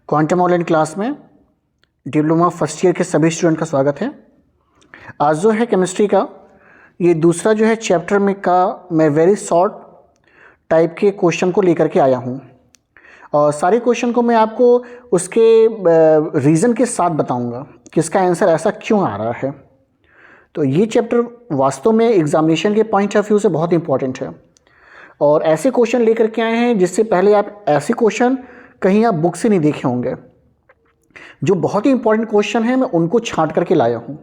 Quantum online class में diploma first year के सभी स्टूडेंट का स्वागत है। आज जो है केमिस्ट्री का ये दूसरा जो है चैप्टर में का मैं वेरी शॉर्ट टाइप के क्वेश्चन को लेकर के आया हूँ और सारे क्वेश्चन को मैं आपको उसके रीज़न के साथ बताऊँगा कि इसका आंसर ऐसा क्यों आ रहा है। तो ये चैप्टर वास्तव में एग्जामिनेशन के पॉइंट ऑफ व्यू से बहुत इंपॉर्टेंट है और ऐसे क्वेश्चन लेकर के आए हैं जिससे पहले आप ऐसे क्वेश्चन कहीं आप बुक से नहीं देखे होंगे। जो बहुत ही इंपॉर्टेंट क्वेश्चन है मैं उनको छांट करके लाया हूँ।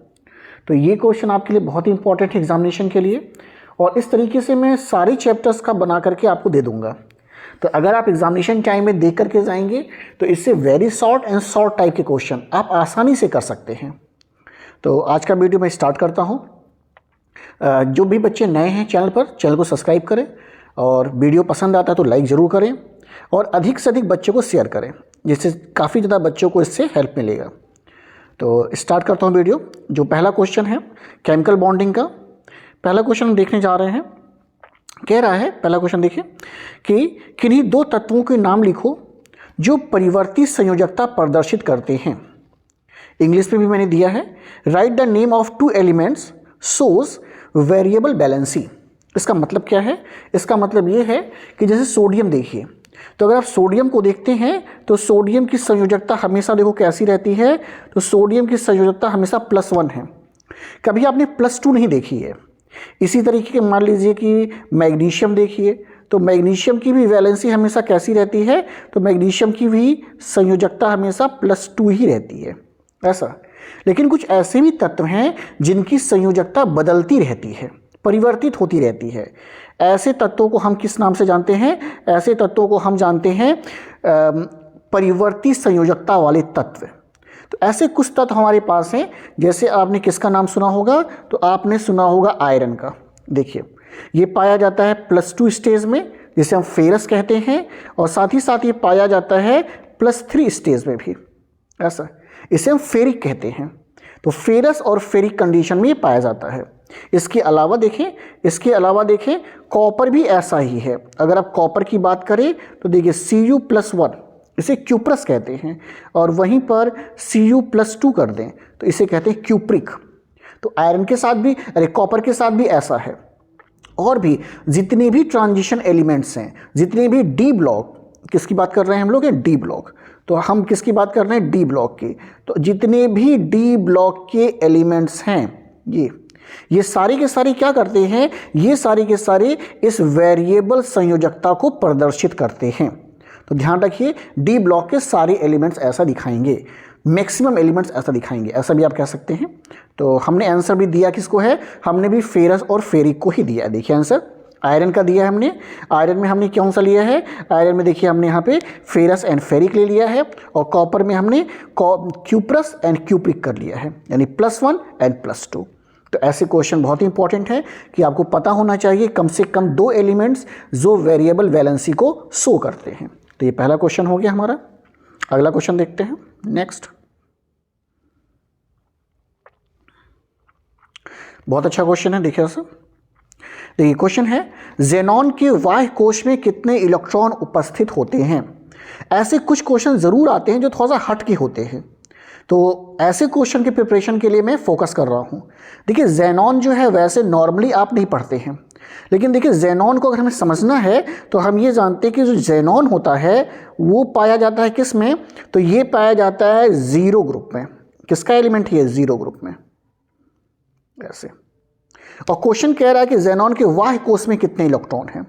तो ये क्वेश्चन आपके लिए बहुत ही इंपॉर्टेंट है एग्जामिनेशन के लिए और इस तरीके से मैं सारे चैप्टर्स का बना करके आपको दे दूंगा। तो अगर आप एग्जामिनेशन टाइम में देख करके जाएंगे तो इससे very short and short type के क्वेश्चन आप आसानी से कर सकते हैं। तो आज का वीडियो मैं स्टार्ट करता हूँ। जो भी बच्चे नए हैं चैनल को सब्सक्राइब करें और वीडियो पसंद आता है तो लाइक ज़रूर करें और अधिक से अधिक बच्चों को शेयर करें जिससे काफ़ी ज़्यादा बच्चों को इससे हेल्प मिलेगा। तो स्टार्ट करता हूँ वीडियो। जो पहला क्वेश्चन है केमिकल बॉन्डिंग का पहला क्वेश्चन हम देखने जा रहे हैं। कह रहा है पहला क्वेश्चन देखिए कि किन्हीं दो तत्वों के नाम लिखो जो परिवर्ती संयोजकता प्रदर्शित करते हैं। इंग्लिश में भी मैंने दिया है right the name of two elements shows variable valency. इसका मतलब क्या है? इसका मतलब ये है कि जैसे सोडियम देखिए, तो अगर आप सोडियम को देखते हैं तो सोडियम की संयोजकता हमेशा देखो कैसी रहती है। तो सोडियम की संयोजकता हमेशा +1 है, कभी आपने +2 नहीं देखी है। इसी तरीके के मान लीजिए कि मैग्नीशियम देखिए, तो मैग्नीशियम की भी वैलेंसी हमेशा कैसी रहती है? तो मैग्नीशियम की भी संयोजकता हमेशा +2 ही रहती है ऐसा। लेकिन कुछ ऐसे भी तत्व हैं जिनकी संयोजकता बदलती रहती है, परिवर्तित होती रहती है। ऐसे तत्वों को हम किस नाम से जानते हैं? ऐसे तत्वों को हम जानते हैं परिवर्ती संयोजकता वाले तत्व। तो ऐसे कुछ तत्व हमारे पास हैं। जैसे आपने किसका नाम सुना होगा? तो आपने सुना होगा आयरन का। देखिए ये पाया जाता है +2 स्टेज में जिसे हम फेरस कहते हैं और साथ ही साथ ये पाया जाता है +3 स्टेज में भी ऐसा, इसे हम फेरिक कहते हैं। तो फेरस और फेरिक कंडीशन में ये पाया जाता है। इसके अलावा देखें कॉपर भी ऐसा ही है। अगर आप कॉपर की बात करें तो देखिए Cu+1 इसे क्यूप्रस कहते हैं और वहीं पर Cu+2 कर दें तो इसे कहते हैं क्यूप्रिक। तो आयरन के साथ भी कॉपर के साथ भी ऐसा है। और भी जितने भी ट्रांजिशन एलिमेंट्स हैं, जितने भी डी ब्लॉक, किसकी बात कर रहे हैं हम लोग? D block. तो हम किसकी बात कर रहे हैं? डी ब्लॉक की। तो जितने भी डी ब्लॉक के एलिमेंट्स हैं ये सारे के सारे क्या करते हैं? ये सारे के सारे इस वेरिएबल संयोजकता को प्रदर्शित करते हैं। तो ध्यान रखिए डी ब्लॉक के सारे एलिमेंट्स ऐसा दिखाएंगे, मैक्सिमम एलिमेंट्स ऐसा दिखाएंगे, ऐसा भी आप कह सकते हैं। तो हमने आंसर भी दिया किसको है? हमने भी फेरस और फेरिक को ही दिया। देखिए आंसर आयरन का दिया है हमने। आयरन में हमने कौन सा लिया है? आयरन में देखिए हमने यहाँ पे फेरस एंड फेरिक ले लिया है और कॉपर में हमने क्यूप्रस एंड क्यूप्रिक कर लिया है, यानी +1 एंड +2। तो ऐसे क्वेश्चन बहुत ही इंपॉर्टेंट है कि आपको पता होना चाहिए कम से कम 2 एलिमेंट्स जो वेरिएबल वैलेंसी को शो करते हैं। तो ये पहला क्वेश्चन हो गया हमारा। अगला क्वेश्चन देखते हैं। नेक्स्ट बहुत अच्छा क्वेश्चन है। देखिए सर, देखिए क्वेश्चन है ज़ेनॉन के बाह्य कोश में कितने इलेक्ट्रॉन उपस्थित होते हैं? ऐसे कुछ क्वेश्चन ज़रूर आते हैं जो थोड़ा सा हट के होते हैं। तो ऐसे क्वेश्चन के प्रिपरेशन के लिए मैं फोकस कर रहा हूँ। देखिए ज़ेनॉन जो है वैसे नॉर्मली आप नहीं पढ़ते हैं, लेकिन देखिए ज़ेनॉन को अगर हमें समझना है तो हम ये जानते हैं कि जो ज़ेनॉन होता है वो पाया जाता है किस में? तो ये पाया जाता है 0 ग्रुप में। किसका एलिमेंट है? 0 ग्रुप में ऐसे। और क्वेश्चन कह रहा है कि ज़ेनॉन के बाह्य कोश में कितने इलेक्ट्रॉन हैं।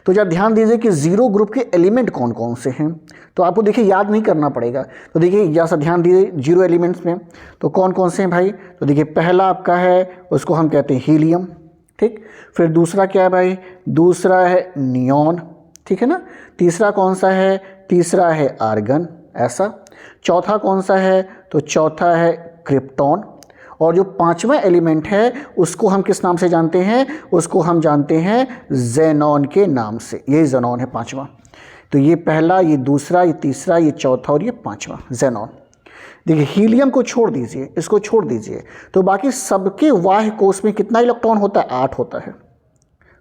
तो जब ध्यान दीजिए कि 0 ग्रुप के एलिमेंट कौन कौन से हैं, तो आपको देखिए याद नहीं करना पड़ेगा। तो देखिए जैसा ध्यान दीजिए 0 एलिमेंट्स में तो कौन कौन से हैं भाई? तो देखिए पहला आपका है उसको हम कहते हैं हीलियम, ठीक। फिर दूसरा क्या है भाई? दूसरा है नियॉन, ठीक है ना। तीसरा कौन सा है? तीसरा है आर्गन ऐसा। चौथा कौन सा है? तो चौथा है क्रिप्टॉन। और जो 5वां एलिमेंट है उसको हम किस नाम से जानते हैं? उसको हम जानते हैं ज़ेनॉन के नाम से। ये ज़ेनॉन है 5वां। तो ये पहला, ये दूसरा, ये तीसरा, ये चौथा और ये 5वां ज़ेनॉन। देखिए हीलियम को छोड़ दीजिए, इसको छोड़ दीजिए, तो बाकी सबके बाह्य कोश में कितना इलेक्ट्रॉन होता है? 8 होता है।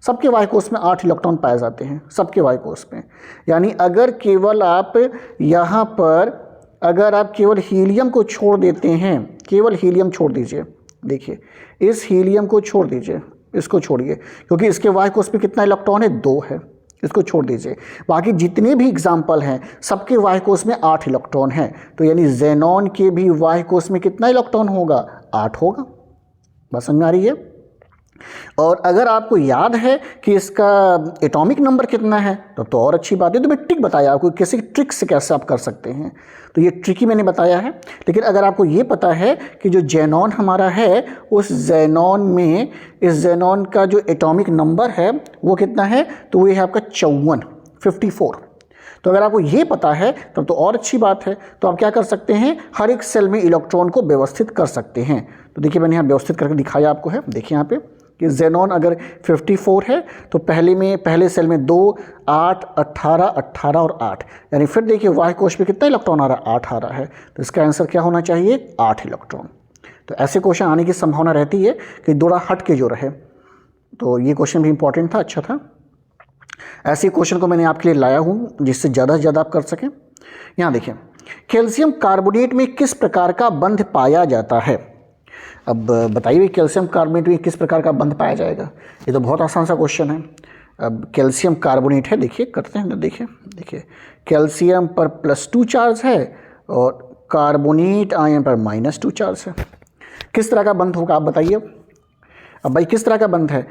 सबके बाह्य कोश में 8 इलेक्ट्रॉन पाए जाते हैं, सबके बाह्य कोश में। यानी अगर केवल आप यहाँ पर अगर आप केवल हीलियम को छोड़ देते हैं, केवल हीलियम छोड़ दीजिए, देखिए इस हीलियम को छोड़ दीजिए, इसको छोड़िए, क्योंकि इसके वाय कोष में कितना इलेक्ट्रॉन है, 2 है, इसको छोड़ दीजिए। बाकी जितने भी एग्जाम्पल हैं सबके वाय कोष में 8 इलेक्ट्रॉन हैं, तो यानी ज़ेनॉन के भी वाय कोष में कितना इलेक्ट्रॉन होगा, 8 होगा। बात समझ में आ रही है। और अगर आपको याद है कि इसका एटॉमिक नंबर कितना है तो और अच्छी बात है। तो मैं ट्रिक बताया आपको, कैसे ट्रिक से कैसे आप कर सकते हैं, तो ये ट्रिक ही मैंने बताया है। लेकिन अगर आपको ये पता है कि जो ज़ेनॉन हमारा है, उस ज़ेनॉन में, इस ज़ेनॉन का जो एटॉमिक नंबर है वो कितना है, तो वो है आपका 54। तो अगर आपको ये पता है तब तो और अच्छी बात है। तो आप क्या कर सकते हैं, हर एक सेल में इलेक्ट्रॉन को व्यवस्थित कर सकते हैं। तो देखिए मैंने यहाँ व्यवस्थित करके दिखाया आपको है। देखिए यहाँ पे कि ज़ेनॉन अगर 54 है तो पहले सेल में 2, 8, 18, 18 और 8, यानी फिर देखिए वाय कोश में कितना इलेक्ट्रॉन आ रहा है, 8 आ रहा है। तो इसका आंसर क्या होना चाहिए, 8 इलेक्ट्रॉन। तो ऐसे क्वेश्चन आने की संभावना रहती है कि थोड़ा हट के जो रहे। तो ये क्वेश्चन भी इंपॉर्टेंट था, अच्छा था। ऐसे क्वेश्चन को मैंने आपके लिए लाया हूँ जिससे ज़्यादा से ज़्यादा आप कर सकें। यहाँ देखिए, कैल्शियम कार्बोनेट में किस प्रकार का बंध पाया जाता है। अब बताइए कैल्शियम कार्बोनेट में किस प्रकार का बंध पाया जाएगा। ये तो बहुत आसान सा क्वेश्चन है। अब कैल्शियम कार्बोनेट है, देखिए करते हैं, देखिए कैल्शियम पर +2 चार्ज है और कार्बोनेट आयन पर -2 चार्ज है। किस तरह का बंध होगा आप बताइए। अब भाई किस तरह का बंध है,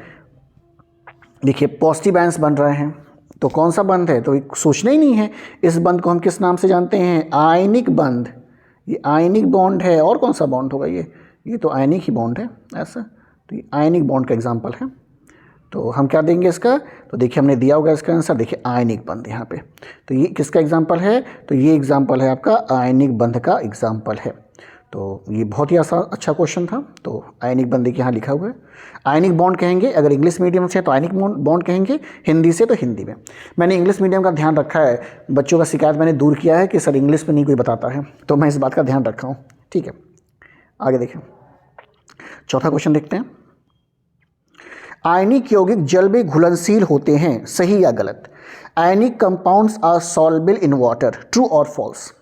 देखिए पॉजिटिव आयंस बन रहे हैं, तो कौन सा बंध है, तो सोचना ही नहीं है। इस बंध को हम किस नाम से जानते हैं, आयनिक बंध। ये आयनिक बॉन्ड है, और कौन सा बॉन्ड होगा, ये तो आयनिक ही बॉन्ड है ऐसा। तो ये आयनिक बॉन्ड का एग्जांपल है। तो हम क्या देंगे इसका, तो देखिए हमने दिया होगा इसका आंसर, देखिए आयनिक बंध यहाँ पे। तो ये किसका एग्जांपल है, तो ये एग्जांपल है आपका आयनिक बंध का एग्जांपल है। तो ये बहुत ही आसान अच्छा क्वेश्चन था। तो आयनिक बंध देखिए यहाँ लिखा हुआ है। आयनिक बॉन्ड कहेंगे अगर इंग्लिश मीडियम से तो आयनिक बॉन्ड कहेंगे, हिंदी से तो हिंदी में। मैंने इंग्लिश मीडियम का ध्यान रखा है, बच्चों का शिकायत मैंने दूर किया है कि सर इंग्लिश में नहीं कोई बताता है, तो मैं इस बात का ध्यान रखा हूँ। ठीक है, आगे देखें, चौथा क्वेश्चन देखते हैं। आयनिक यौगिक जल में घुलनशील होते हैं, सही या गलत। Ionic compounds are soluble in water, true और फॉल्स।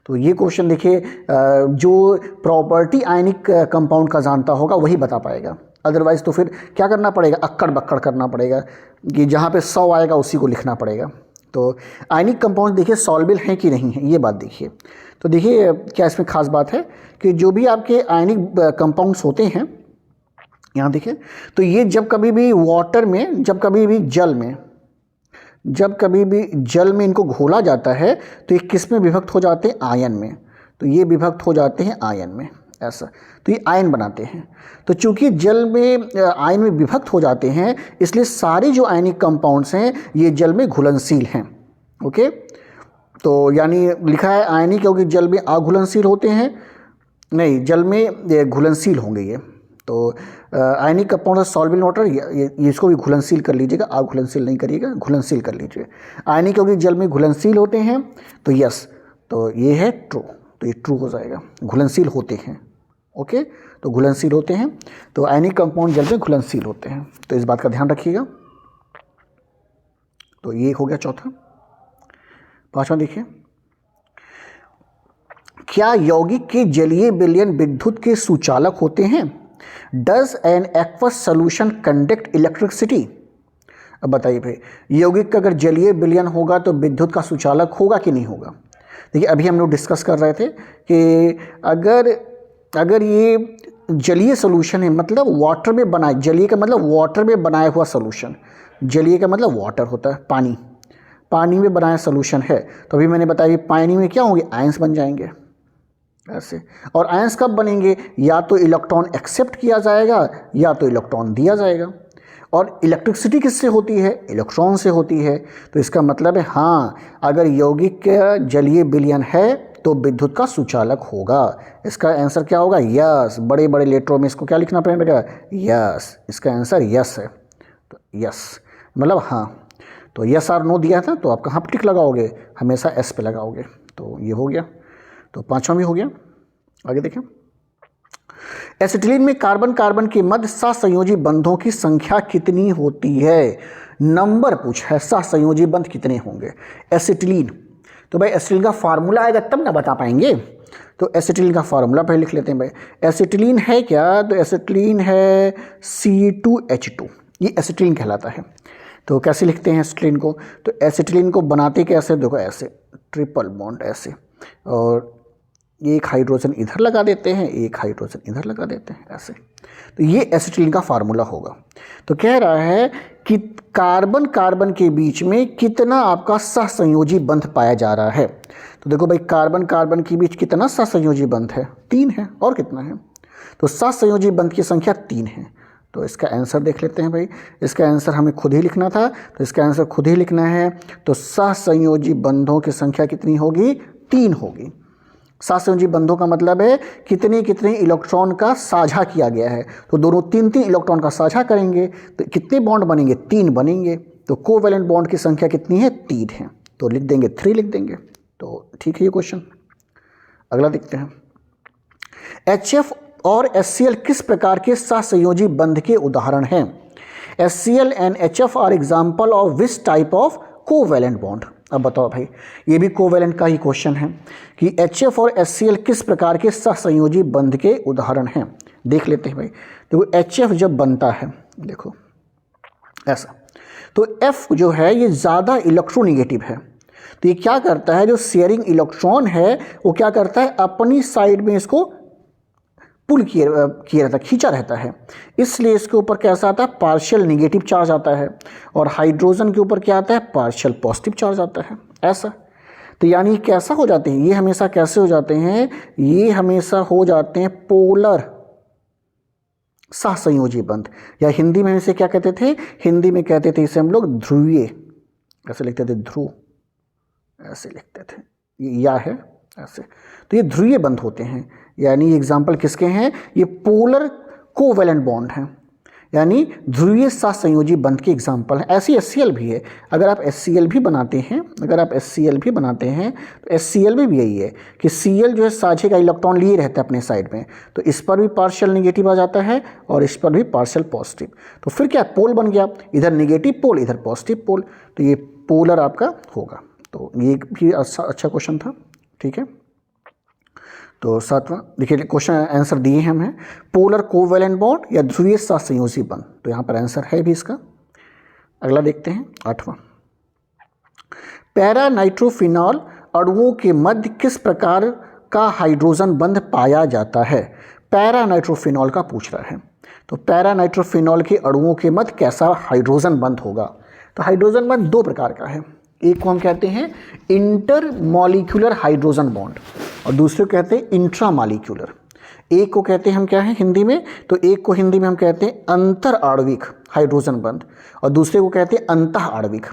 तो ये क्वेश्चन देखिए, जो प्रॉपर्टी आयनिक कंपाउंड का जानता होगा वही बता पाएगा, अदरवाइज तो फिर क्या करना पड़ेगा, अक्कड़ बक्कड़ करना पड़ेगा कि जहाँ पे 100 आएगा उसी को लिखना पड़ेगा। तो आयनिक कंपाउंड देखिए सॉल्युबल हैं कि नहीं है, ये बात देखिए। तो देखिए क्या इसमें खास बात है कि जो भी आपके आयनिक कंपाउंड्स होते हैं, यहाँ देखिए, तो ये जब कभी भी वाटर में, जब कभी भी जल में इनको घोला जाता है तो ये किस में विभक्त हो जाते हैं, आयन में। तो ये विभक्त हो जाते हैं आयन में ऐसा, तो ये आयन बनाते हैं। तो चूंकि जल में आयन में विभक्त हो जाते हैं, इसलिए सारे जो आयनिक कंपाउंड्स हैं ये जल में घुलनशील हैं। ओके, तो यानी लिखा है आयनिक क्योंकि जल में अघुलनशील होते हैं, नहीं जल में घुलनशील होंगे ये। तो आयनिक कंपाउंड सॉल्युबल वाटर, ये इसको भी घुलनशील कर लीजिएगा, अघुलनशील नहीं करिएगा, घुलनशील कर लीजिए। आयनिक क्योंकि जल में घुलनशील होते हैं, तो यस, तो ये है ट्रू, तो ये ट्रू हो जाएगा, घुलनशील होते हैं। ओके, तो घुलनशील होते हैं, तो आयनिक कंपाउंड जल में घुलनशील होते हैं, तो इस बात का ध्यान रखिएगा। तो ये हो गया चौथा। पांचवा देखिए, क्या यौगिक के जलीय विलयन विद्युत के सुचालक होते हैं। Does an aqueous solution conduct electricity. अब बताइए भाई, यौगिक का अगर जलीय विलयन होगा तो विद्युत का सुचालक होगा कि नहीं होगा। देखिए अभी हम लोग डिस्कस कर रहे थे कि अगर ये जलीय सोल्यूशन है, मतलब वाटर में बनाए, जलीय का मतलब वाटर में बनाया हुआ सोल्यूशन, जलीय का मतलब वाटर होता है, पानी में बनाया सोल्यूशन है। तो अभी मैंने बताया कि पानी में क्या होंगे, आयंस बन जाएंगे ऐसे। और आयंस कब बनेंगे, या तो इलेक्ट्रॉन एक्सेप्ट किया जाएगा या तो इलेक्ट्रॉन दिया जाएगा। और इलेक्ट्रिसिटी किससे होती है, इलेक्ट्रॉन से होती है। तो इसका मतलब है हाँ, अगर यौगिक का जलीय विलयन है तो विद्युत का सुचालक होगा। इसका आंसर क्या होगा, यस। बड़े बड़े लेटरों में इसको क्या लिखना पड़ेगा, यस। इसका आंसर यस है, तो यस मतलब हाँ। तो यस और नो दिया था, तो आप कहाँ पर टिक लगाओगे, हमेशा एस पे लगाओगे। तो ये हो गया, तो पांचवा भी हो गया। आगे देखें, एसिटिलीन में कार्बन कार्बन के मध्य सहसंयोजी बंधों की संख्या कितनी होती है। नंबर पूछा है, सहसंयोजी बंध कितने होंगे एसिटिलीन। तो भाई एसिटिलीन का फार्मूला आएगा तब ना बता पाएंगे। तो एसिटिलीन का फार्मूला पहले लिख लेते हैं भाई। एसिटिलीन है क्या? तो एसिटिलीन है C2H2, ये एसिटिलीन कहलाता है। तो कैसे लिखते हैं एसिटिलीन को? तो एसिटिलीन को बनाते कैसे? देखो ऐसे, ट्रिपल बॉन्ड ऐसे, और एक हाइड्रोजन इधर लगा देते हैं, एक हाइड्रोजन इधर लगा देते हैं ऐसे। तो ये एसिटिलीन का फार्मूला होगा। तो कह रहा है कि कार्बन कार्बन के बीच में कितना आपका सहसंयोजी बंध पाया जा रहा है। तो देखो भाई, कार्बन कार्बन के बीच कितना सहसंयोजी बंध है? 3 है। और कितना है? तो सहसंयोजी बंध की संख्या 3 है। तो इसका आंसर देख लेते हैं भाई। इसका आंसर हमें खुद ही लिखना था, तो इसका आंसर खुद ही लिखना है। तो सहसंयोजी बंधों की संख्या कितनी होगी? 3 होगी। सहसंयोजी बंधों का मतलब है कितने कितने इलेक्ट्रॉन का साझा किया गया है। तो दोनों 3-3 इलेक्ट्रॉन का साझा करेंगे तो कितने बॉन्ड बनेंगे? 3 बनेंगे। तो कोवैलेंट बॉन्ड की संख्या कितनी है? 3 है। तो लिख देंगे 3 लिख देंगे। तो ठीक है ये क्वेश्चन। अगला देखते हैं। HF और HCl किस प्रकार के सहसंयोजी बंध के उदाहरण हैं? HCl and HF are example of which type of covalent bond. अब बताओ भाई, ये भी कोवैलेंट का ही क्वेश्चन है कि HF और HCl किस प्रकार के सहसंयोजी बंध के उदाहरण हैं। देख लेते हैं भाई। देखो HF जब बनता है, देखो ऐसा, तो F जो है ये ज़्यादा इलेक्ट्रोनेगेटिव है। तो ये क्या करता है, जो शेयरिंग इलेक्ट्रॉन है वो क्या करता है, अपनी साइड में इसको पुल किए रहता, खींचा रहता है। इसलिए इसके ऊपर कैसा आता है? पार्शियल नेगेटिव चार्ज आता है। और हाइड्रोजन के ऊपर क्या आता है? पार्शियल पॉजिटिव चार्ज आता है। ऐसा, तो यानी कैसा हो जाते हैं ये? हमेशा कैसे हो जाते हैं? ये हमेशा हो जाते हैं पोलर सहसंयोजी बंध, या हिंदी में इसे क्या कहते थे? हिंदी में कहते थे इसे हम लोग ध्रुवीय, ऐसे लिखते थे, ध्रुव ऐसे लिखते थे, ये या है ऐसे। तो ये ध्रुवीय बंध होते हैं। यानी एग्जाम्पल किसके हैं? ये पोलर कोवैलेंट बॉन्ड हैं, यानी ध्रुवीय सहसंयोजी बंध के एग्जाम्पल हैं। ऐसी HCl भी है। अगर आप HCl भी बनाते हैं, तो HCl में भी यही है कि Cl जो है साझे का इलेक्ट्रॉन लिए रहता है अपने साइड में। तो इस पर भी पार्शियल नेगेटिव आ जाता है और इस पर भी पार्शियल पॉजिटिव। तो फिर क्या पोल बन गया, इधर नेगेटिव पोल इधर पॉजिटिव पोल। तो ये पोलर आपका होगा। तो ये भी अच्छा क्वेश्चन था। ठीक है, तो 7वां देखिए, क्वेश्चन आंसर दिए हैं हमें, पोलर कोवैलेंट बॉन्ड या ध्रुवीय सहसंयोजी बंध। तो यहाँ पर आंसर है भी इसका। अगला देखते हैं 8वां। पैरा नाइट्रोफिनॉल अणुओं के मध्य किस प्रकार का हाइड्रोजन बंध पाया जाता है? पैरा नाइट्रोफिनॉल का पूछ रहा है। तो पैरा नाइट्रोफिनॉल के अणुओं के मध्य कैसा हाइड्रोजन बंध होगा? तो हाइड्रोजन बंध 2 प्रकार का है। एक को हम कहते हैं इंटर मॉलिक्यूलर हाइड्रोजन बॉन्ड और दूसरे को कहते हैं इंट्रा मॉलिक्यूलर। एक को कहते हैं हम क्या है हिंदी में? तो एक को हिंदी में हम कहते हैं अंतर आणविक हाइड्रोजन बंध और दूसरे को कहते हैं अंतः आणविक।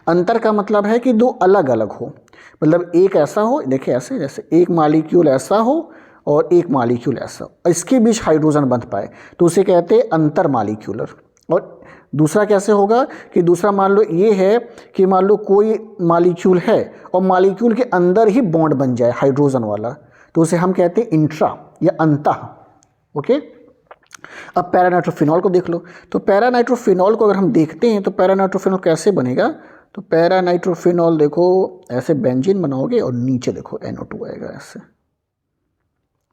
अंतर का मतलब है कि 2 अलग अलग हो, मतलब एक ऐसा हो, देखिए ऐसे, जैसे एक मॉलिक्यूल ऐसा हो और एक मॉलिक्यूल ऐसा हो, इसके बीच हाइड्रोजन बंध पाए तो उसे कहते हैं अंतर मॉलिक्यूलर। और दूसरा कैसे होगा कि दूसरा मान लो ये है कि मान लो कोई मॉलिक्यूल है और मॉलिक्यूल के अंदर ही बॉन्ड बन जाए हाइड्रोजन वाला, तो उसे हम कहते हैं इंट्रा या अंतः। ओके, अब पैरानाइट्रोफिनॉल को देख लो। तो पैरानाइट्रोफिनॉल को अगर हम देखते हैं तो पैरानाइट्रोफिनॉल कैसे बनेगा? तो पैरानाइट्रोफिनॉल देखो ऐसे बेंजीन बनाओगे और नीचे देखो NO2 आएगा ऐसे,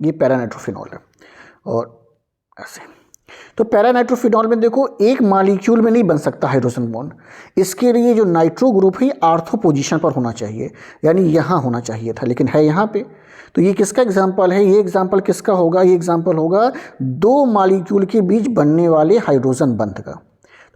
ये पैरानाइट्रोफिनॉल है। और ऐसे, तो पैरानाइट्रोफिनॉल में देखो एक मॉलिक्यूल में नहीं बन सकता हाइड्रोजन बॉन्ड। इसके लिए जो नाइट्रो ग्रुप है आर्थो पोजीशन पर होना चाहिए, यानी यहाँ होना चाहिए था, लेकिन है यहाँ पे। तो ये किसका एग्जाम्पल है? ये एग्जाम्पल किसका होगा? ये एग्जाम्पल होगा 2 मॉलिक्यूल के बीच बनने वाले हाइड्रोजन बंध का।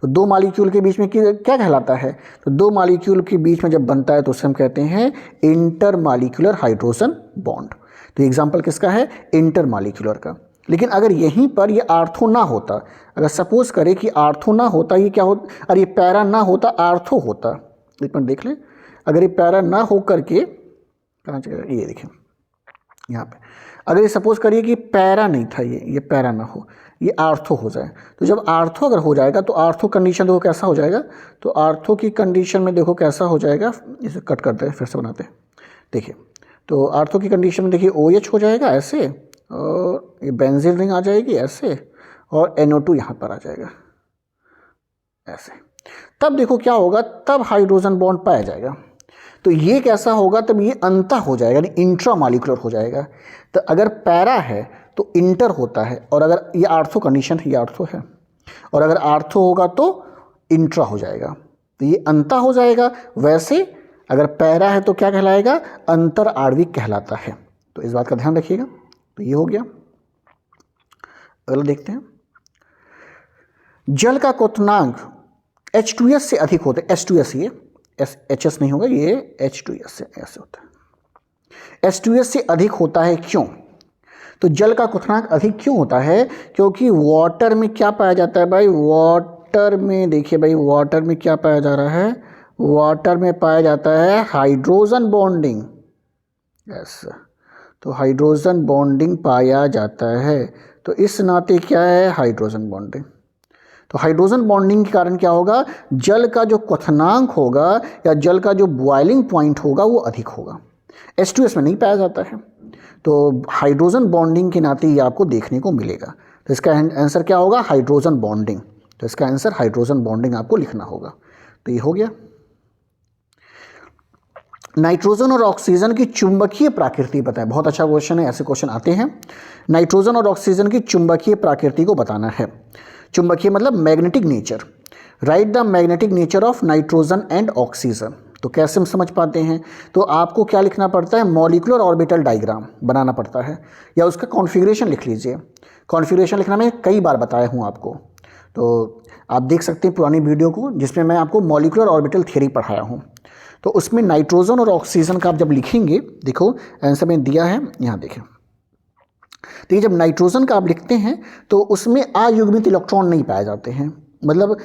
तो 2 मॉलिक्यूल के बीच में क्या कहलाता है? तो 2 मॉलिक्यूल के बीच में जब बनता है तो उसे हम कहते हैं इंटर मॉलिक्यूलर हाइड्रोजन बॉन्ड। तो एग्जाम्पल किसका है? इंटर मॉलिक्यूलर का। लेकिन अगर यहीं पर ये आर्थो ना होता, अगर सपोज करें कि आर्थो ना होता, ये क्या होता? अरे ये पैरा ना होता, आर्थो होता। एक मिनट देख लें, अगर ये पैरा ना हो करके कहाँ चलेगा, ये देखें यहाँ पे, अगर ये सपोज करिए कि पैरा नहीं था, ये पैरा ना हो, ये आर्थो हो जाए। तो जब आर्थो अगर हो जाएगा तो आर्थो कंडीशन देखो कैसा हो जाएगा? तो आर्थो की कंडीशन में देखो कैसा हो जाएगा, इसे कट करते हैं फिर से बनाते हैं। देखिए, तो आर्थो की कंडीशन में देखिए OH हो जाएगा ऐसे, और ये बेंजीन रिंग आ जाएगी ऐसे, और NO2 यहाँ पर आ जाएगा ऐसे। तब देखो क्या होगा, तब हाइड्रोजन बॉन्ड पाया जाएगा। तो ये कैसा होगा, तब ये अंतः हो जाएगा यानी इंट्रामॉलिक्यूलर हो जाएगा। तो अगर पैरा है तो इंटर होता है, और अगर ये आर्थो कंडीशन है, ये आर्थो है, और अगर आर्थो होगा तो इंट्रा हो जाएगा, तो ये अंतः हो जाएगा। वैसे अगर पैरा है तो क्या कहलाएगा, अंतर आणविक कहलाता है। तो इस बात का ध्यान रखिएगा। तो ये हो गया। अगला देखते हैं, जल का क्वथनांक H2S से अधिक होता है। H2S, ये HS नहीं होगा, ये H2S से ऐसे होता है। H2S से अधिक होता है, क्यों? तो जल का क्वथनांक अधिक क्यों होता है, क्योंकि वाटर में क्या पाया जाता है भाई, वाटर में देखिए भाई, वाटर में क्या पाया जा रहा है, वाटर में पाया जाता है हाइड्रोजन बॉन्डिंग। यस, तो हाइड्रोजन बॉन्डिंग पाया जाता है, तो इस नाते क्या है, हाइड्रोजन बॉन्डिंग। तो हाइड्रोजन बॉन्डिंग के कारण क्या होगा, जल का जो क्वथनांक होगा या जल का जो बॉइलिंग पॉइंट होगा वो अधिक होगा। H2S में नहीं पाया जाता है, तो हाइड्रोजन बॉन्डिंग के नाते ये आपको देखने को मिलेगा। तो इसका आंसर क्या होगा, हाइड्रोजन बॉन्डिंग। तो इसका आंसर हाइड्रोजन बॉन्डिंग आपको लिखना होगा। तो ये हो गया। नाइट्रोजन और ऑक्सीजन की चुंबकीय प्रकृति बताएं। बहुत अच्छा क्वेश्चन है, ऐसे क्वेश्चन आते हैं। नाइट्रोजन और ऑक्सीजन की चुंबकीय प्रकृति को बताना है। चुंबकीय मतलब magnetic nature. Right the magnetic nature of nitrogen and oxygen. तो कैसे हम समझ पाते हैं, तो आपको क्या लिखना पड़ता है, मॉलिक्यूलर ऑर्बिटल डायग्राम बनाना पड़ता है, या उसका कॉन्फ़िगरेशन लिख लीजिए। कॉन्फ़िगरेशन लिखना मैं कई बार बताया हूँ आपको, तो आप देख सकते हैं पुरानी वीडियो को जिसमें मैं आपको मॉलिक्यूलर ऑर्बिटल थ्योरी पढ़ाया हूँ। तो उसमें नाइट्रोजन और ऑक्सीजन का आप जब लिखेंगे, देखो आंसर में दिया है यहाँ देखें। तो ये जब नाइट्रोजन का आप लिखते हैं तो उसमें अयुग्मित इलेक्ट्रॉन नहीं पाए जाते हैं, मतलब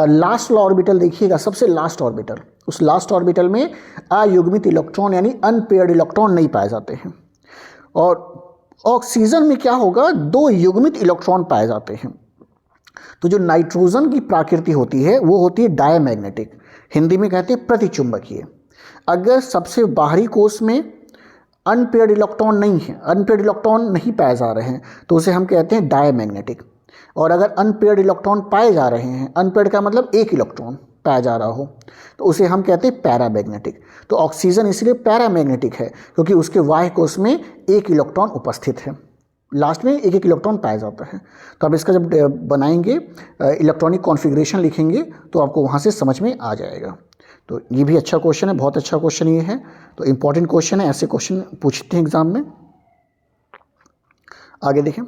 लास्ट ऑर्बिटल देखिएगा, सबसे लास्ट ऑर्बिटल, उस लास्ट ऑर्बिटल में अयुग्मित इलेक्ट्रॉन यानी अनपेयर्ड इलेक्ट्रॉन नहीं पाए जाते हैं। और ऑक्सीजन में क्या होगा, 2 युग्मित इलेक्ट्रॉन पाए जाते हैं। तो जो नाइट्रोजन की प्रकृति होती है वो होती है डायमैग्नेटिक, हिंदी में कहते हैं प्रतिचुंबकीय। अगर सबसे बाहरी कोश में अनपेयर्ड इलेक्ट्रॉन नहीं है, अनपेयर्ड इलेक्ट्रॉन नहीं पाए जा रहे हैं, तो उसे हम कहते हैं डायमैग्नेटिक। और अगर अनपेयर्ड इलेक्ट्रॉन पाए जा रहे हैं, अनपेयर्ड का मतलब एक इलेक्ट्रॉन पाया जा रहा हो, तो उसे हम कहते हैं पैरामैग्नेटिक। तो ऑक्सीजन इसलिए पैरामैग्नेटिक है क्योंकि उसके बाह्य कोश में एक इलेक्ट्रॉन उपस्थित है, लास्ट में एक एक इलेक्ट्रॉन पाया जाता है। तो आप इसका जब बनाएंगे, इलेक्ट्रॉनिक कॉन्फ़िगरेशन लिखेंगे, तो आपको वहाँ से समझ में आ जाएगा। तो ये भी अच्छा क्वेश्चन है, बहुत अच्छा क्वेश्चन ये है, तो इंपॉर्टेंट क्वेश्चन है, ऐसे क्वेश्चन पूछते हैं एग्जाम में। आगे देखें,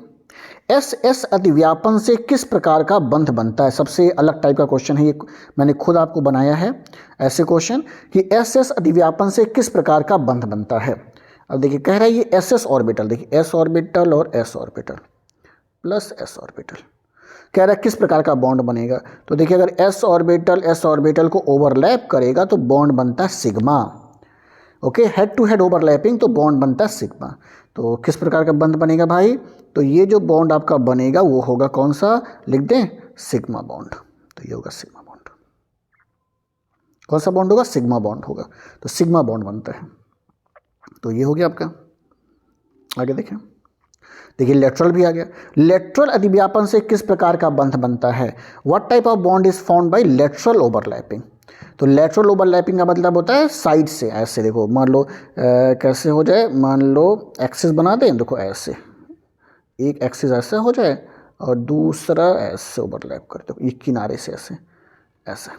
SS अतिव्यापन से किस प्रकार का बंध बनता है। सबसे अलग टाइप का क्वेश्चन है ये, मैंने खुद आपको बनाया है ऐसे क्वेश्चन कि SS अतिव्यापन से किस प्रकार का बंध बनता है। अब देखिए कह रहा है ये SS ऑर्बिटल, देखिए S ऑर्बिटल और S orbital plus S orbital, कह रहा है किस प्रकार का बॉन्ड बनेगा। तो देखिए अगर S ऑर्बिटल को ओवरलैप करेगा तो बॉन्ड बनता है sigma. Okay, head to head overlapping तो बॉन्ड बनता है सिग्मा। तो किस प्रकार का बंध बनेगा भाई, तो ये जो बॉन्ड आपका बनेगा वो होगा कौन सा, लिख दें सिग्मा बॉन्ड। तो ये होगा सिग्मा बॉन्ड। कौन सा बॉन्ड होगा, सिग्मा बॉन्ड होगा। तो सिग्मा बॉन्ड बनता है। तो ये हो गया आपका। आगे देखें, देखिए लेटरल भी आ गया। लेटरल अतिव्यापन से किस प्रकार का बंध बनता है। What type of bond is found by lateral overlapping. तो लेटरल ओवरलैपिंग का मतलब होता है साइड से, ऐसे देखो, मान लो कैसे हो जाए, मान लो एक्सिस बना दें, देखो ऐसे एक एक्सिस ऐसा हो जाए और दूसरा ऐसे ओवरलैप कर दो, ये किनारे से ऐसे ऐसा।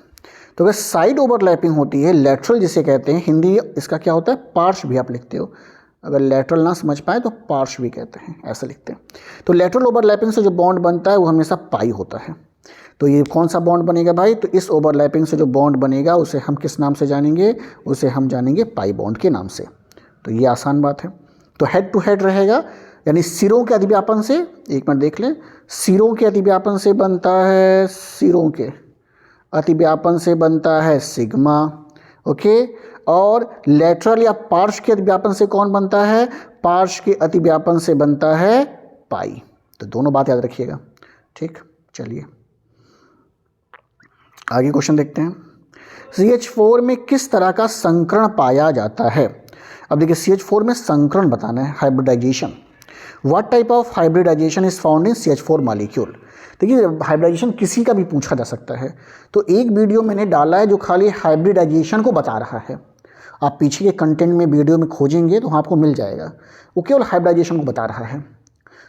तो अगर साइड ओवरलैपिंग होती है, लेटरल जिसे कहते हैं, हिंदी इसका क्या होता है, पार्श्व भी आप लिखते हो, अगर लेटरल ना समझ पाए तो पार्श्व भी कहते हैं, ऐसा लिखते हैं। तो लेटरल ओवरलैपिंग से जो बॉन्ड बनता है वो हमेशा पाई होता है। तो ये कौन सा बॉन्ड बनेगा भाई, तो इस ओवरलैपिंग से जो बॉन्ड बनेगा उसे हम किस नाम से जानेंगे, उसे हम जानेंगे पाई बॉन्ड के नाम से। तो ये आसान बात है। तो हेड टू हेड रहेगा, यानी सिरों के अतिव्यापन से, एक मिनट देख लें, सिरों के अतिव्यापन से बनता है, सिरों के अतिव्यापन से बनता है सिग्मा। ओके, और लेटरल या पार्श्व के अतिव्यापन से कौन बनता है, पार्श्व के अतिव्यापन से बनता है पाई। तो दोनों बात याद रखिएगा, ठीक। चलिए आगे क्वेश्चन देखते हैं। CH4 में किस तरह का संकरण पाया जाता है। अब देखिए CH4 में संकरण बताना है, hybridisation. What type of hybridisation is found in CH4 molecule. देखिए हाइब्रिडाइजेशन किसी का भी पूछा जा सकता है, तो एक वीडियो मैंने डाला है जो खाली हाइब्रिडाइजेशन को बता रहा है। आप पीछे के कंटेंट में वीडियो में खोजेंगे तो वहाँ आपको मिल जाएगा। वो केवल हाइब्रिडाइजेशन को बता रहा है,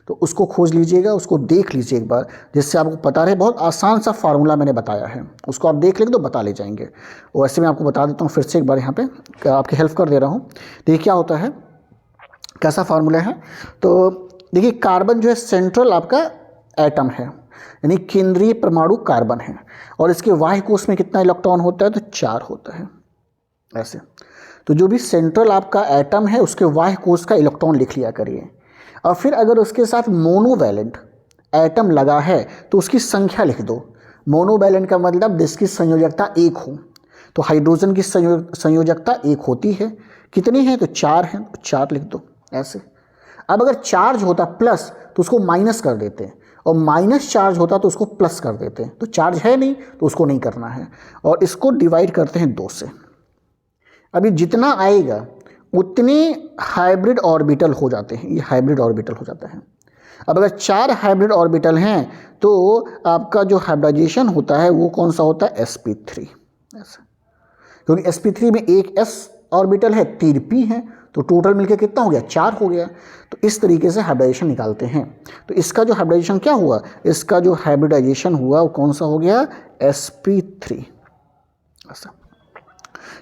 तो उसको खोज लीजिएगा, उसको देख लीजिए एक बार, जिससे आपको पता रहे। बहुत आसान सा फार्मूला मैंने बताया है, उसको आप देख लेंगे तो बता ले जाएंगे। वैसे मैं आपको बता देता हूँ फिर से एक बार, यहाँ पे आपकी हेल्प कर दे रहा हूँ। देखिए क्या होता है, कैसा फार्मूला है। तो देखिए कार्बन जो है सेंट्रल आपका एटम है, यानी केंद्रीय परमाणु कार्बन है, और इसके बाह्य कोश में कितना इलेक्ट्रॉन होता है, तो 4 होता है ऐसे। तो जो भी सेंट्रल आपका एटम है उसके बाह्य कोश का इलेक्ट्रॉन लिख लिया करिए। और फिर अगर उसके साथ मोनोवैलेंट एटम लगा है तो उसकी संख्या लिख दो। मोनोवैलेंट का मतलब जिसकी संयोजकता 1 हो, तो हाइड्रोजन की संयोजकता 1 होती है। कितनी है, तो 4 है, तो 4 लिख दो ऐसे। अब अगर चार्ज होता प्लस तो उसको माइनस कर देते हैं, और माइनस चार्ज होता तो उसको प्लस कर देते हैं। तो चार्ज है नहीं तो उसको नहीं करना है, और इसको डिवाइड करते हैं 2 से। अभी जितना आएगा उतने हाइब्रिड ऑर्बिटल हो जाते हैं, ये हाइब्रिड ऑर्बिटल हो जाता है। अब अगर 4 हाइब्रिड ऑर्बिटल हैं तो आपका जो हाइब्रिडाइजेशन होता है वो कौन सा होता है, sp3 ऐसा। क्योंकि sp3 में एक s ऑर्बिटल है, 3 p है, तो टोटल मिलकर कितना हो गया, 4 हो गया। तो इस तरीके से हाइब्रिडाइजेशन निकालते हैं। तो इसका जो हाइब्रिडाइजेशन क्या हुआ, इसका जो हाइब्रिडाइजेशन हुआ वो कौन सा हो गया, sp3 ऐसा।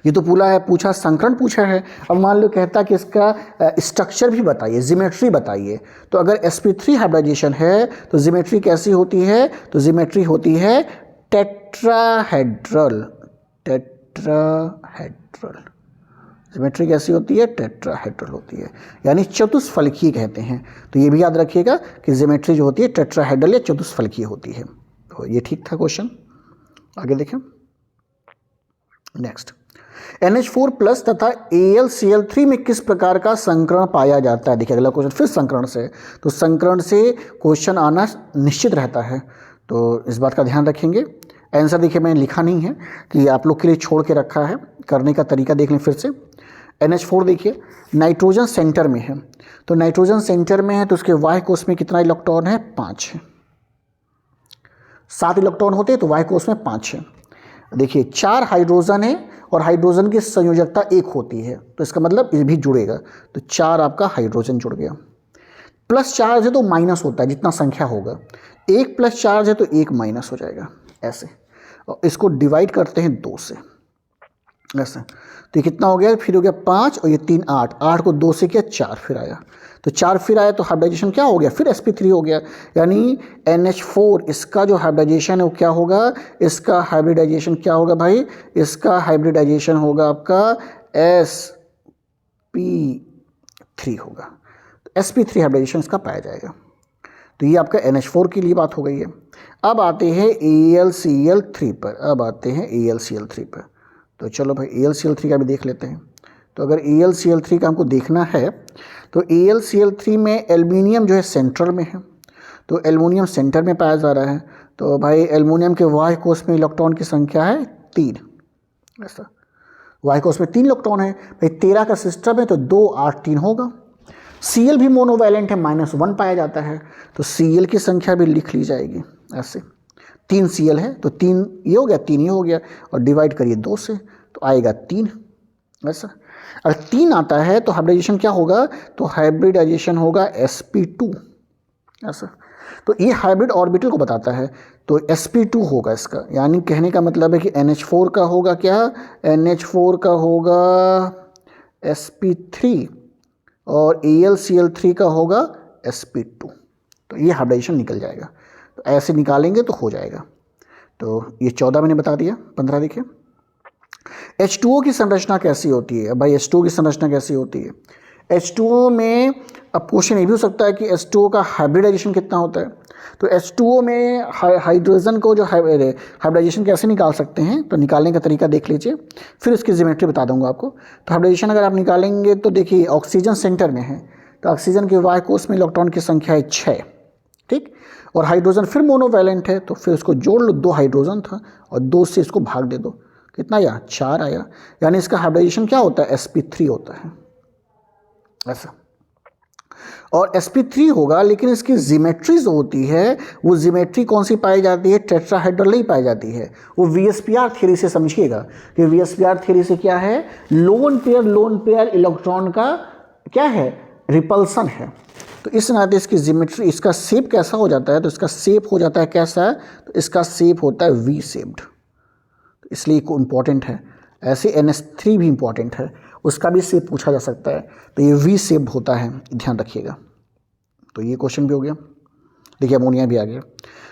ये तो पूछा संकरण पूछा है। अब मान लो कहता कि इसका स्ट्रक्चर भी बताइए, जियोमेट्री बताइए। तो अगर sp3 हाइब्रिडाइजेशन है तो जियोमेट्री कैसी होती है, तो जियोमेट्री होती है टेट्राहेड्रल। टेट्राहेड्रल जियोमेट्री कैसी होती है, टेट्राहेड्रल होती है, यानी चतुष्फलकीय कहते हैं। तो ये भी याद रखिएगा कि जियोमेट्री जो होती है टेट्राहेड्रल या चतुष्फलकीय होती है। तो ये ठीक था क्वेश्चन। आगे देखें नेक्स्ट, NH4 प्लस तथा AlCl3 में किस प्रकार का संकरण पाया जाता है। देखिए अगला क्वेश्चन फिर संकरण से, तो संकरण से क्वेश्चन आना निश्चित रहता है, तो इस बात का ध्यान रखेंगे। आंसर देखिए मैंने लिखा नहीं है कि आप लोग के लिए छोड़ के रखा है, करने का तरीका देख लें फिर से। NH4 देखिए नाइट्रोजन सेंटर में है, तो नाइट्रोजन सेंटर में है तो उसके बाह्य कोश में कितना इलेक्ट्रॉन है, 5 है। 7 इलेक्ट्रॉन होते हैं तो बाह्य कोश में 5 है। देखिए 4 हाइड्रोजन है और हाइड्रोजन की संयोजकता 1 होती है, तो इसका मतलब ये भी जुड़ेगा, तो 4 आपका हाइड्रोजन जुड़ गया। प्लस चार्ज है तो माइनस होता है जितना संख्या होगा, 1 प्लस चार्ज है तो 1 माइनस हो जाएगा ऐसे। और इसको डिवाइड करते हैं 2 से ऐसे। तो ये कितना हो गया, फिर हो गया 5 और ये 3 8, 8 को 2 से किया 4 फिर आया, तो 4 फिर आया तो हाइब्रिडाइजेशन क्या हो गया, फिर sp3 हो गया। यानी NH4 इसका जो हाइब्रिडाइजेशन है वो क्या होगा, इसका हाइब्रिडाइजेशन क्या होगा भाई, इसका हाइब्रिडाइजेशन होगा आपका sp3 होगा। तो sp3 हाइब्रिडाइजेशन इसका पाया जाएगा। तो ये आपका NH4 के लिए बात हो गई है। अब आते हैं AlCl3 पर, पर। तो चलो भाई AlCl3 का भी देख लेते हैं। तो अगर AlCl3 का हमको देखना है तो AlCl3 में एल्युमिनियम जो है सेंट्रल में है, तो एल्युमिनियम सेंटर में पाया जा रहा है। तो भाई एल्युमिनियम के बाह्य कोश में इलेक्ट्रॉन की संख्या है 3 ऐसा। बाह्य कोश में 3 इलेक्ट्रॉन है, भाई 13 का सिस्टम है तो 2 8 3 होगा। Cl भी मोनोवैलेंट है, -1 पाया जाता है, तो Cl की संख्या भी लिख ली जाएगी ऐसे। 3 Cl है तो 3 ये हो गया, 3 ये हो गया, और डिवाइड करिए 2 से तो आएगा 3 ऐसा। अगर 3 आता है तो हाइब्रिडाइजेशन क्या होगा, तो हाइब्रिडाइजेशन होगा sp2 ऐसा। तो ये हाइब्रिड ऑर्बिटल को बताता है, तो sp2 होगा इसका। यानी कहने का मतलब है कि NH4 का होगा क्या, NH4 का होगा sp3 और AlCl3 का होगा sp2। तो ये हाइब्रिडाइजेशन निकल जाएगा। तो ऐसे निकालेंगे तो हो जाएगा। तो ये 14 मैंने बता दिया। 15 देखिए H2O की संरचना कैसी होती है। भाई H2O की संरचना कैसी होती है, H2O में अब क्वेश्चन ये भी हो सकता है कि H2O का हाइब्रिडाइजेशन कितना होता है। तो H2O में हाइड्रोजन को जो हाइब्रिडाइजेशन कैसे निकाल सकते हैं, तो निकालने का तरीका देख लीजिए, फिर उसकी ज्योमेट्री बता दूंगा आपको। तो हाइब्रिडाइजेशन अगर आप निकालेंगे तो देखिए ऑक्सीजन सेंटर में है, तो ऑक्सीजन के बाह्य कोश में इलेक्ट्रॉन की संख्या है 6, ठीक। और हाइड्रोजन फिर मोनोवैलेंट है, तो फिर उसको जोड़ लो, 2 हाइड्रोजन था और 2 से इसको भाग दे दो, कितना आया, 4 आया। यानी इसका हाइब्रिडाइजेशन क्या होता है, sp3 होता है ऐसा। और sp3 होगा, लेकिन इसकी जिमेट्री जो होती है वो जिमेट्री कौन सी पाई जाती है, टेट्राहेड्रल नहीं पाई जाती है। वो वीएसपीआर थ्योरी से समझिएगा कि वीएसपीआर थ्योरी से क्या है, लोन पेयर इलेक्ट्रॉन का क्या है, रिपल्सन है। तो इस नाते इसकी जिमेट्री, इसका शेप कैसा हो जाता है, तो इसका शेप हो जाता है कैसा, तो इसका शेप होता है वी शेप्ड, तो इसलिए इंपॉर्टेंट है। ऐसे NH3 भी इंपॉर्टेंट है, उसका भी शेप पूछा जा सकता है, तो ये वी शेप होता है, ध्यान रखिएगा। तो ये क्वेश्चन भी हो गया। देखिए अमोनिया भी आ गया।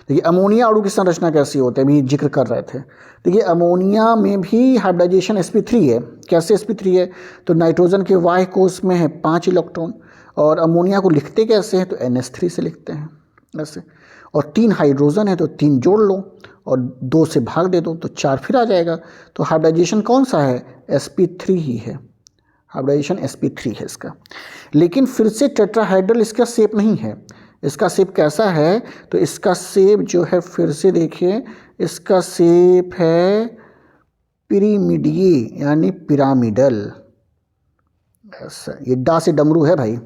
देखिए अमोनिया अणु की संरचना कैसी होती है, अभी जिक्र कर रहे थे। देखिए अमोनिया में भी हाइब्रिडाइजेशन sp3 है। कैसे sp3 है, तो नाइट्रोजन के वाह्य कोश में है 5 इलेक्ट्रॉन, और अमोनिया को लिखते कैसे हैं, तो NH3 से लिखते हैं ऐसे, और 3 हाइड्रोजन है तो 3 जोड़ लो और 2 से भाग दे दो तो 4 फिर आ जाएगा। तो हाइब्रिडाइजेशन कौन सा है, sp3 ही है, हाइब्रिडाइजेशन sp3 है इसका। लेकिन फिर से टेट्राहाइड्रल इसका शेप नहीं है। इसका शेप कैसा है, तो इसका शेप जो है, फिर से देखिए, इसका शेप है पिरामिडीय यानी पिरामिडल ऐसा। ये डा से डमरू है भाई,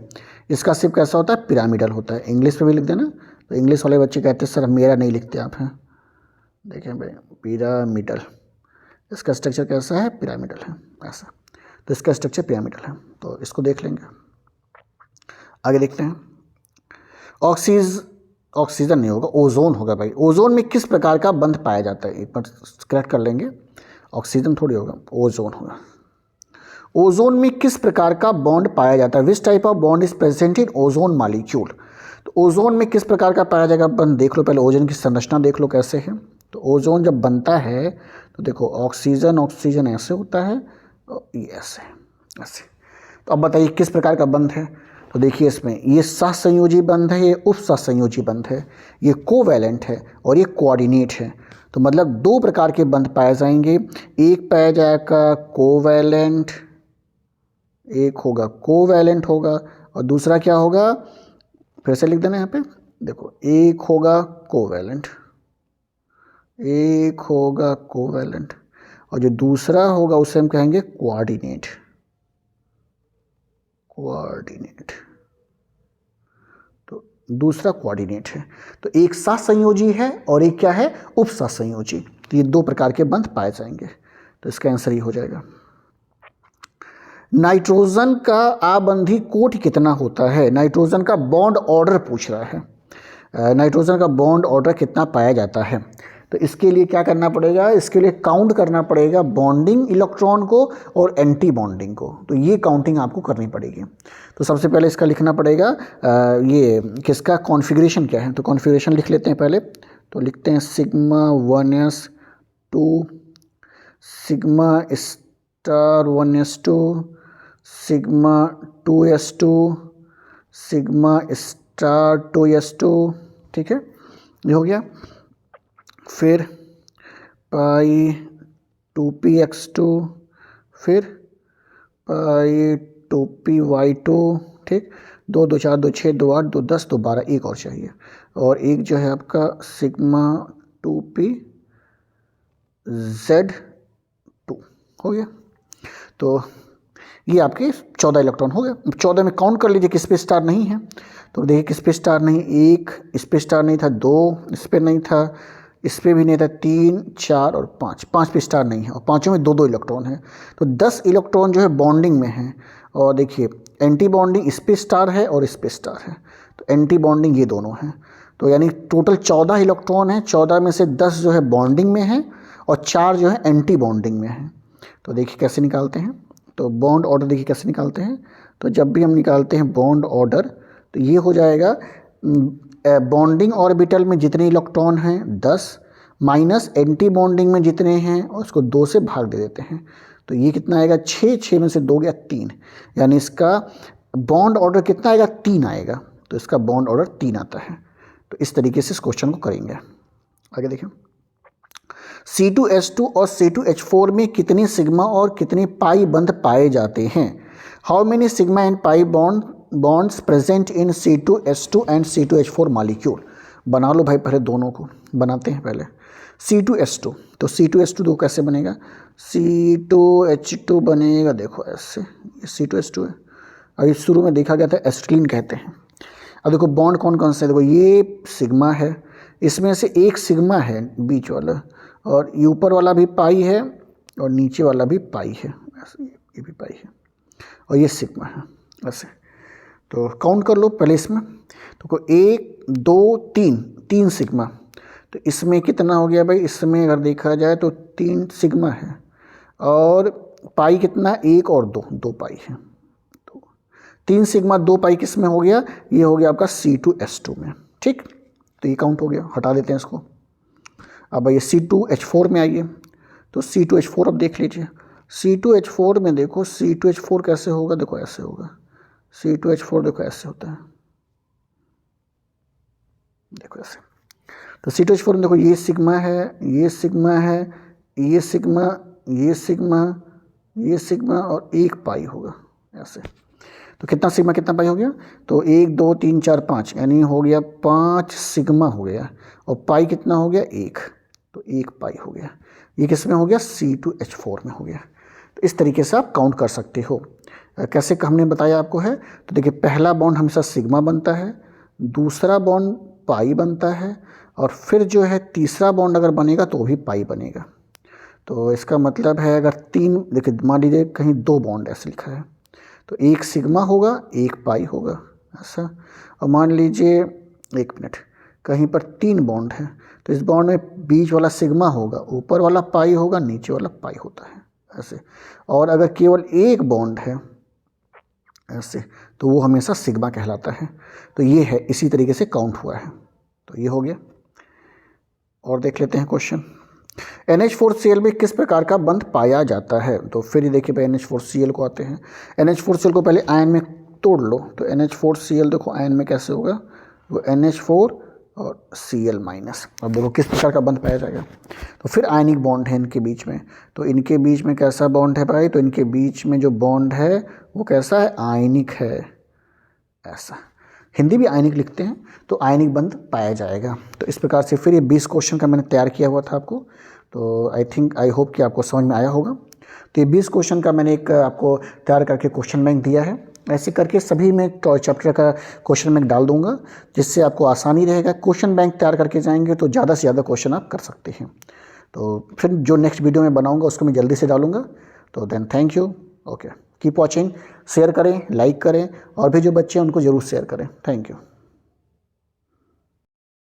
इसका शेप कैसा होता है, पिरामिडल होता है। इंग्लिश में भी लिख देना, तो इंग्लिश वाले बच्चे कहते हैं सर मेरा नहीं लिखते आप, हैं देखें भाई, पिरामिडल, इसका स्ट्रक्चर कैसा है, पिरामिडल है ऐसा। तो इसका स्ट्रक्चर पिरामिडल है, तो इसको देख लेंगे। आगे देखते हैं, ऑक्सीजन नहीं होगा, ओजोन होगा भाई। ओजोन में किस प्रकार का बंध पाया जाता है, एक बार करेक्ट कर लेंगे, ऑक्सीजन थोड़ी होगा, ओजोन होगा। ओजोन में किस प्रकार का बॉन्ड पाया जाता है, विच type of bond is present in ozone molecule. तो ओजोन में किस प्रकार का पाया जाएगा बंध, देख लो पहले ओजोन की संरचना देख लो कैसे है। तो ओजोन जब बनता है तो देखो ऑक्सीजन ऐसे होता है, ये ऐसे ऐसे। तो अब बताइए किस प्रकार का बंध है, तो देखिए इसमें ये सहसंयोजी बंध है, ये उप सहसंयोजी बंध है, ये कोवैलेंट है और ये कोऑर्डिनेट है। तो मतलब 2 प्रकार के बंध पाए जाएंगे, एक पाया जाएगा कोवैलेंट, एक होगा कोवैलेंट होगा, और दूसरा क्या होगा, फिर से लिख देना यहाँ पे, देखो एक होगा कोवैलेंट, एक होगा कोवैलेंट, और जो दूसरा होगा उसे हम कहेंगे कोऑर्डिनेट। तो दूसरा कोऑर्डिनेट है, तो एक सहसंयोजी है और एक क्या है, उप सहसंयोजी। तो ये 2 प्रकार के बंध पाए जाएंगे, तो इसका आंसर ये हो जाएगा। नाइट्रोजन का आबंधी कोट कितना होता है, नाइट्रोजन का बॉन्ड ऑर्डर पूछ रहा है, नाइट्रोजन का बॉन्ड ऑर्डर कितना पाया जाता है। तो इसके लिए क्या करना पड़ेगा, इसके लिए काउंट करना पड़ेगा बॉन्डिंग इलेक्ट्रॉन को और एंटी बॉन्डिंग को, तो ये काउंटिंग आपको करनी पड़ेगी। तो सबसे पहले इसका लिखना पड़ेगा, ये किसका कॉन्फ़िगरेशन क्या है, तो कॉन्फ़िगरेशन लिख लेते हैं पहले। तो लिखते हैं sigma 1s2, sigma star 1s2, sigma 2s2, sigma star 2s2, ठीक है, ये हो गया। फिर पाई 2px2, फिर पाई 2py2, ठीक, 2 2 4 2 6 2 8 2 10 2 12, एक और चाहिए, और एक जो है आपका सिग्मा 2p z2 हो गया। तो ये आपके 14 इलेक्ट्रॉन हो गए। 14 में काउंट कर लीजिए किस पे स्टार नहीं है, तो देखिए किस पे स्टार नहीं, 1 इस पे स्टार नहीं था, 2 इस पे नहीं था, इस पे भी नहीं था, 3 4 और 5 पे स्टार नहीं है, और पाँचों में 2 2 इलेक्ट्रॉन है। तो 10 इलेक्ट्रॉन जो है बॉन्डिंग में है, और देखिए एंटी बॉन्डिंग इस पे स्टार है और इस पे स्टार है, तो एंटी बॉन्डिंग ये दोनों हैं। तो यानी टोटल 14 इलेक्ट्रॉन है, 14 में से 10 जो है बॉन्डिंग में है और 4 जो है एंटी बॉन्डिंग में है। तो देखिए कैसे निकालते हैं, तो बॉन्ड ऑर्डर देखिए कैसे निकालते हैं। तो जब भी हम निकालते हैं बॉन्ड ऑर्डर, तो ये हो जाएगा बॉन्डिंग ऑर्बिटल में जितने इलेक्ट्रॉन हैं 10 माइनस एंटी बॉन्डिंग में जितने हैं और उसको 2 से भाग दे देते हैं। तो ये कितना आएगा, 6 में से 2 गया 3, यानी इसका बॉन्ड ऑर्डर कितना आएगा, 3 आएगा। तो इसका बॉन्ड ऑर्डर 3 आता है। तो इस तरीके से इस क्वेश्चन को करेंगे। आगे देखिए, C2H2 और C2H4 में कितने सिग्मा और कितने पाई बंध पाए जाते हैं। How many sigma and pi bonds present in C2H2 and C2H4 molecule. बना लो भाई, पहले दोनों को बनाते हैं। पहले C2H2, तो C2H2 दो कैसे बनेगा, C2H2 बनेगा, देखो ऐसे, ये C2H2 है, और ये शुरू में देखा गया था एसिटिलीन कहते हैं। अब देखो बॉन्ड कौन कौन से हैं, देखो ये सिग्मा है, इसमें से एक सिग्मा है बीच वाला, और ये ऊपर वाला भी पाई है और नीचे वाला भी पाई है, ऐसे ये भी पाई है और ये सिग्मा है ऐसे। तो काउंट कर लो पहले इसमें, तो 1 2 3, 3 सिग्मा, तो इसमें कितना हो गया भाई, इसमें अगर देखा जाए तो 3 सिग्मा है, और पाई कितना, 1 और 2, 2 पाई है। तो 3 सिग्मा 2 पाई किस में हो गया, ये हो गया आपका C2H2 में, ठीक। तो ये काउंट हो गया, हटा देते हैं इसको। अब ये C2H4 में आइए, तो C2H4 अब देख लीजिए। C2H4 में देखो, C2H4 कैसे होगा, देखो ऐसे होगा, C2H4 देखो ऐसे होता है, देखो ऐसे। तो C2H4 में देखो ये सिग्मा है, ये सिग्मा है, ये सिग्मा, ये सिग्मा, ये सिग्मा और 1 पाई होगा ऐसे। तो कितना सिग्मा कितना पाई हो गया, तो 1 2 3 4 5, यानी हो गया 5 सिग्मा हो गया, और पाई कितना हो गया 1, तो 1 पाई हो गया। ये किस में हो गया, C2H4 में हो गया। तो इस तरीके से आप काउंट कर सकते हो। कैसे हमने बताया आपको है, तो देखिए पहला बॉन्ड हमेशा सिग्मा बनता है, दूसरा बॉन्ड पाई बनता है, और फिर जो है तीसरा बॉन्ड अगर बनेगा तो भी पाई बनेगा। तो इसका मतलब है अगर 3, देखिए मान लीजिए कहीं 2 बॉन्ड ऐसे लिखा है, तो 1 सिग्मा होगा 1 पाई होगा ऐसा। और मान लीजिए 1 मिनट, कहीं पर 3 बॉन्ड है, तो इस बॉन्ड में बीच वाला सिग्मा होगा, ऊपर वाला पाई होगा, नीचे वाला पाई होता है ऐसे। और अगर केवल 1 बॉन्ड है ऐसे, तो वो हमेशा सिग्मा कहलाता है। तो ये है, इसी तरीके से काउंट हुआ है। तो ये हो गया। और देख लेते हैं क्वेश्चन, NH4Cl में किस प्रकार का बंध पाया जाता है। तो फिर ये देखिए भाई NH4Cl को आते हैं। NH4Cl को पहले आयन में तोड़ लो, तो NH4Cl देखो आयन में कैसे होगा, वो NH4 और Cl माइनस। अब देखो किस प्रकार का बंध पाया जाएगा, तो फिर आयनिक बॉन्ड है इनके बीच में। तो इनके बीच में कैसा बॉन्ड है भाई, तो इनके बीच में जो बॉन्ड है वो कैसा है, आयनिक है ऐसा। हिंदी भी आयनिक लिखते हैं, तो आयनिक बंध पाया जाएगा। तो इस प्रकार से फिर ये 20 क्वेश्चन का मैंने तैयार किया हुआ था आपको, तो आई होप कि आपको समझ में आया होगा। तो ये 20 क्वेश्चन का मैंने एक आपको तैयार करके क्वेश्चन बैंक दिया है। ऐसे करके सभी में चैप्टर का क्वेश्चन बैंक डाल दूंगा, जिससे आपको आसानी रहेगा। क्वेश्चन बैंक तैयार करके जाएंगे तो ज़्यादा से ज़्यादा क्वेश्चन आप कर सकते हैं। तो फिर जो नेक्स्ट वीडियो में बनाऊँगा उसको मैं जल्दी से डालूँगा। तो then thank you, okay, keep watching, share करें, लाइक करें, और भी जो बच्चे हैं उनको ज़रूर शेयर करें। Thank you.